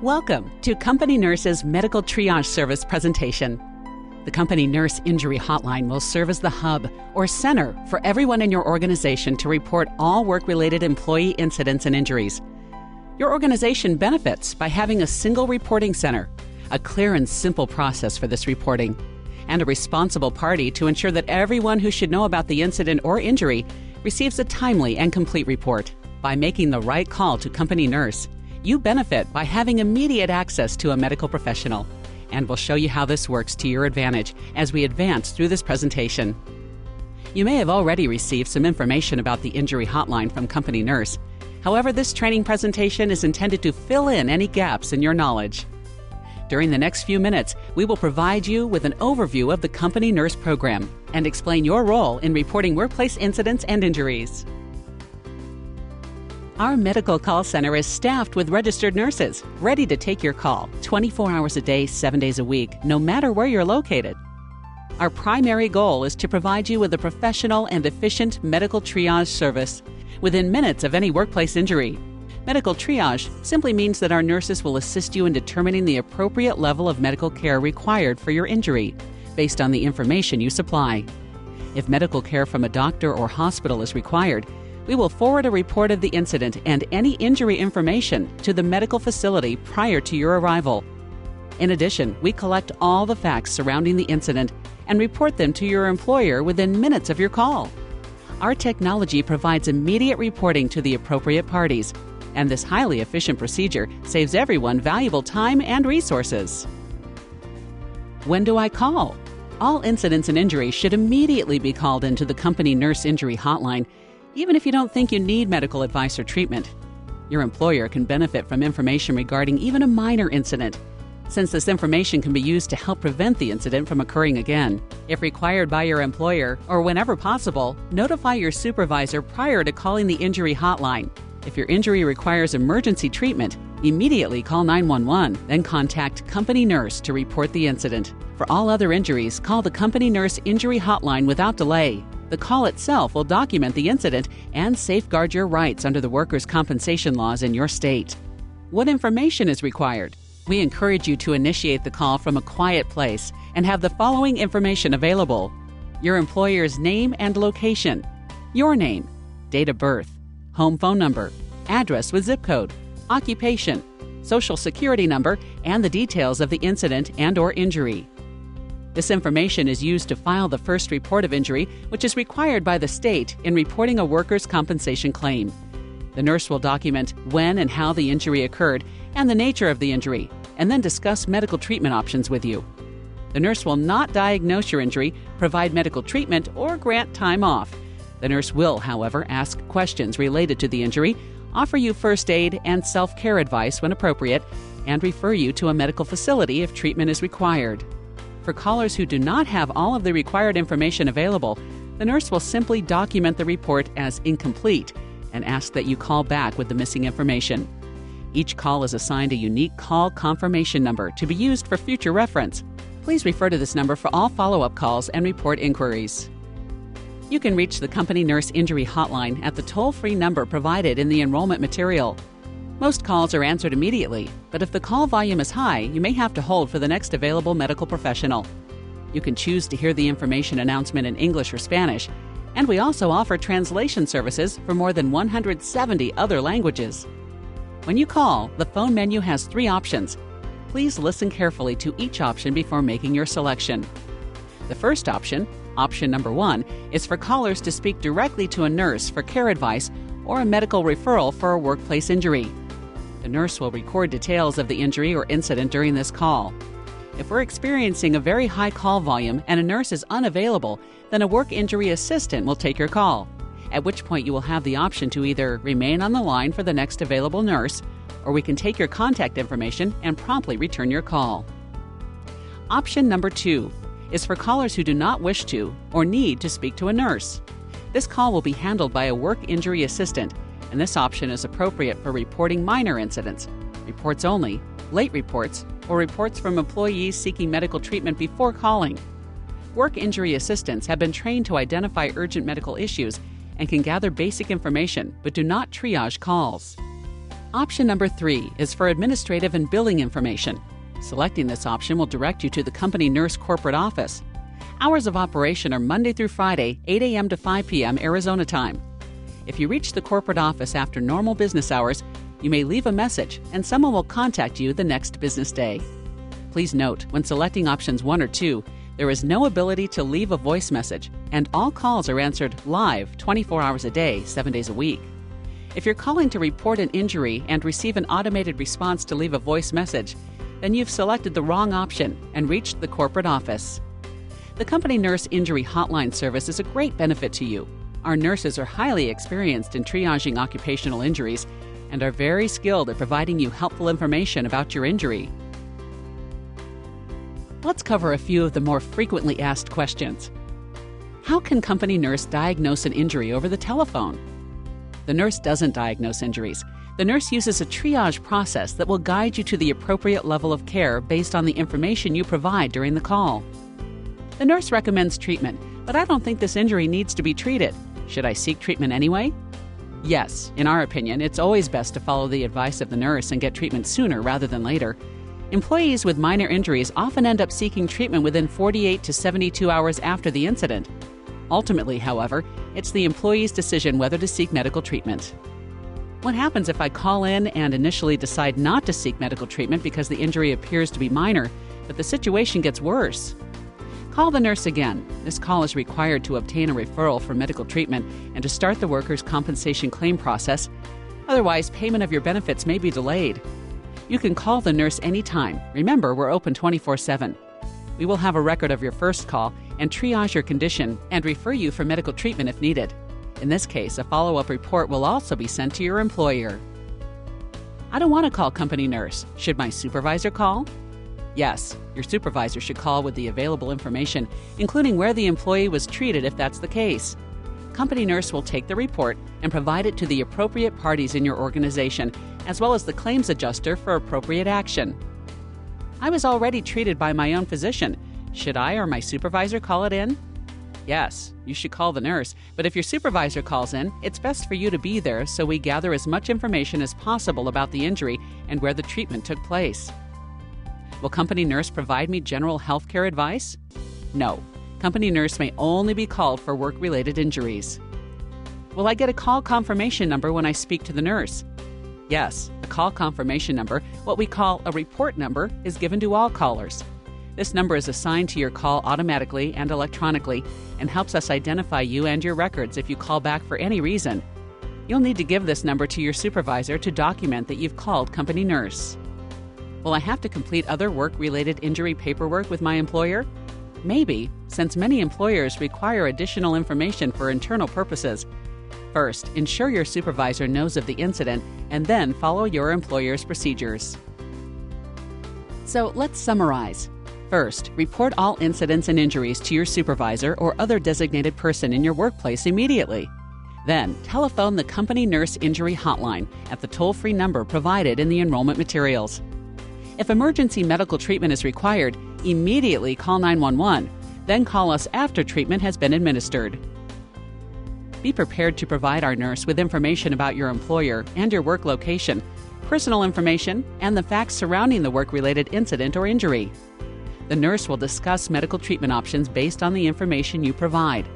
Welcome to Company Nurse's Medical Triage Service presentation. The Company Nurse Injury Hotline will serve as the hub or center for everyone in your organization to report all work-related employee incidents and injuries. Your organization benefits by having a single reporting center, a clear and simple process for this reporting, and a responsible party to ensure that everyone who should know about the incident or injury receives a timely and complete report. By making the right call to Company Nurse, you benefit by having immediate access to a medical professional, and we'll show you how this works to your advantage as we advance through this presentation. You may have already received some information about the injury hotline from Company Nurse. However, this training presentation is intended to fill in any gaps in your knowledge. During the next few minutes, we will provide you with an overview of the Company Nurse program and explain your role in reporting workplace incidents and injuries. Our medical call center is staffed with registered nurses, ready to take your call 24 hours a day, 7 days a week, no matter where you're located. Our primary goal is to provide you with a professional and efficient medical triage service within minutes of any workplace injury. Medical triage simply means that our nurses will assist you in determining the appropriate level of medical care required for your injury, based on the information you supply. If medical care from a doctor or hospital is required, we will forward a report of the incident and any injury information to the medical facility prior to your arrival. In addition, we collect all the facts surrounding the incident and report them to your employer within minutes of your call. Our technology provides immediate reporting to the appropriate parties, and this highly efficient procedure saves everyone valuable time and resources. When do I call? All incidents and injuries should immediately be called into the Company Nurse Injury Hotline, even if you don't think you need medical advice or treatment. Your employer can benefit from information regarding even a minor incident, since this information can be used to help prevent the incident from occurring again. If required by your employer, or whenever possible, notify your supervisor prior to calling the injury hotline. If your injury requires emergency treatment, immediately call 911, then contact Company Nurse to report the incident. For all other injuries, call the Company Nurse Injury Hotline without delay. The call itself will document the incident and safeguard your rights under the workers' compensation laws in your state. What information is required? We encourage you to initiate the call from a quiet place and have the following information available: your employer's name and location, your name, date of birth, home phone number, address with zip code, occupation, social security number, and the details of the incident and/or injury. This information is used to file the first report of injury, which is required by the state in reporting a workers' compensation claim. The nurse will document when and how the injury occurred and the nature of the injury, and then discuss medical treatment options with you. The nurse will not diagnose your injury, provide medical treatment, or grant time off. The nurse will, however, ask questions related to the injury, offer you first aid and self-care advice when appropriate, and refer you to a medical facility if treatment is required. For callers who do not have all of the required information available, the nurse will simply document the report as incomplete and ask that you call back with the missing information. Each call is assigned a unique call confirmation number to be used for future reference. Please refer to this number for all follow-up calls and report inquiries. You can reach the Company Nurse Injury Hotline at the toll-free number provided in the enrollment material. Most calls are answered immediately, but if the call volume is high, you may have to hold for the next available medical professional. You can choose to hear the information announcement in English or Spanish, and we also offer translation services for more than 170 other languages. When you call, the phone menu has 3 options. Please listen carefully to each option before making your selection. The first option, option number 1, is for callers to speak directly to a nurse for care advice or a medical referral for a workplace injury. The nurse will record details of the injury or incident during this call. If we're experiencing a very high call volume and a nurse is unavailable, then a work injury assistant will take your call, at which point you will have the option to either remain on the line for the next available nurse, or we can take your contact information and promptly return your call. Option number 2 is for callers who do not wish to or need to speak to a nurse. This call will be handled by a work injury assistant, and this option is appropriate for reporting minor incidents, reports only, late reports, or reports from employees seeking medical treatment before calling. Work injury assistants have been trained to identify urgent medical issues and can gather basic information but do not triage calls. Option number 3 is for administrative and billing information. Selecting this option will direct you to the company nurse corporate office. Hours of operation are Monday through Friday, 8 a.m. to 5 p.m. Arizona time. If you reach the corporate office after normal business hours, you may leave a message and someone will contact you the next business day. Please note, when selecting options 1 or 2, there is no ability to leave a voice message, and all calls are answered live 24 hours a day, 7 days a week. If you're calling to report an injury and receive an automated response to leave a voice message, then you've selected the wrong option and reached the corporate office. The Company Nurse Injury Hotline service is a great benefit to you. Our nurses are highly experienced in triaging occupational injuries and are very skilled at providing you helpful information about your injury. Let's cover a few of the more frequently asked questions. How can Company Nurse diagnose an injury over the telephone? The nurse doesn't diagnose injuries. The nurse uses a triage process that will guide you to the appropriate level of care based on the information you provide during the call. The nurse recommends treatment, but I don't think this injury needs to be treated. Should I seek treatment anyway? Yes, in our opinion, it's always best to follow the advice of the nurse and get treatment sooner rather than later. Employees with minor injuries often end up seeking treatment within 48 to 72 hours after the incident. Ultimately, however, it's the employee's decision whether to seek medical treatment. What happens if I call in and initially decide not to seek medical treatment because the injury appears to be minor, but the situation gets worse? Call the nurse again. This call is required to obtain a referral for medical treatment and to start the workers' compensation claim process. Otherwise, payment of your benefits may be delayed. You can call the nurse anytime. Remember, we're open 24/7. We will have a record of your first call and triage your condition and refer you for medical treatment if needed. In this case, a follow-up report will also be sent to your employer. I don't want to call Company Nurse. Should my supervisor call? Yes, your supervisor should call with the available information, including where the employee was treated if that's the case. Company Nurse will take the report and provide it to the appropriate parties in your organization, as well as the claims adjuster for appropriate action. I was already treated by my own physician. Should I or my supervisor call it in? Yes, you should call the nurse, but if your supervisor calls in, it's best for you to be there so we gather as much information as possible about the injury and where the treatment took place. Will Company Nurse provide me general health care advice? No. Company Nurse may only be called for work-related injuries. Will I get a call confirmation number when I speak to the nurse? Yes, a call confirmation number, what we call a report number, is given to all callers. This number is assigned to your call automatically and electronically and helps us identify you and your records if you call back for any reason. You'll need to give this number to your supervisor to document that you've called Company Nurse. Will I have to complete other work-related injury paperwork with my employer? Maybe, since many employers require additional information for internal purposes. First, ensure your supervisor knows of the incident and then follow your employer's procedures. So let's summarize. First, report all incidents and injuries to your supervisor or other designated person in your workplace immediately. Then, telephone the Company Nurse Injury Hotline at the toll-free number provided in the enrollment materials. If emergency medical treatment is required, immediately call 911, then call us after treatment has been administered. Be prepared to provide our nurse with information about your employer and your work location, personal information, and the facts surrounding the work-related incident or injury. The nurse will discuss medical treatment options based on the information you provide,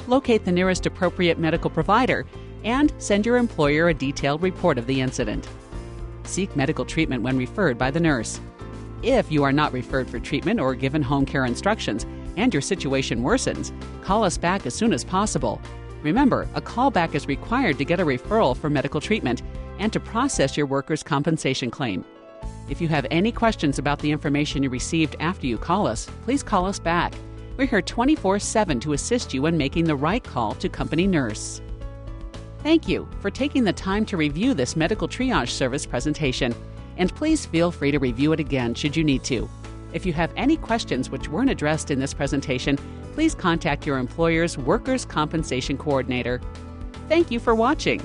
locate the nearest appropriate medical provider, and send your employer a detailed report of the incident. Seek medical treatment when referred by the nurse. If you are not referred for treatment or given home care instructions and your situation worsens, call us back as soon as possible. Remember, a callback is required to get a referral for medical treatment and to process your workers' compensation claim. If you have any questions about the information you received after you call us, please call us back. We're here 24/7 to assist you in making the right call to Company Nurse. Thank you for taking the time to review this medical triage service presentation, and please feel free to review it again should you need to. If you have any questions which weren't addressed in this presentation, please contact your employer's Workers' Compensation Coordinator. Thank you for watching.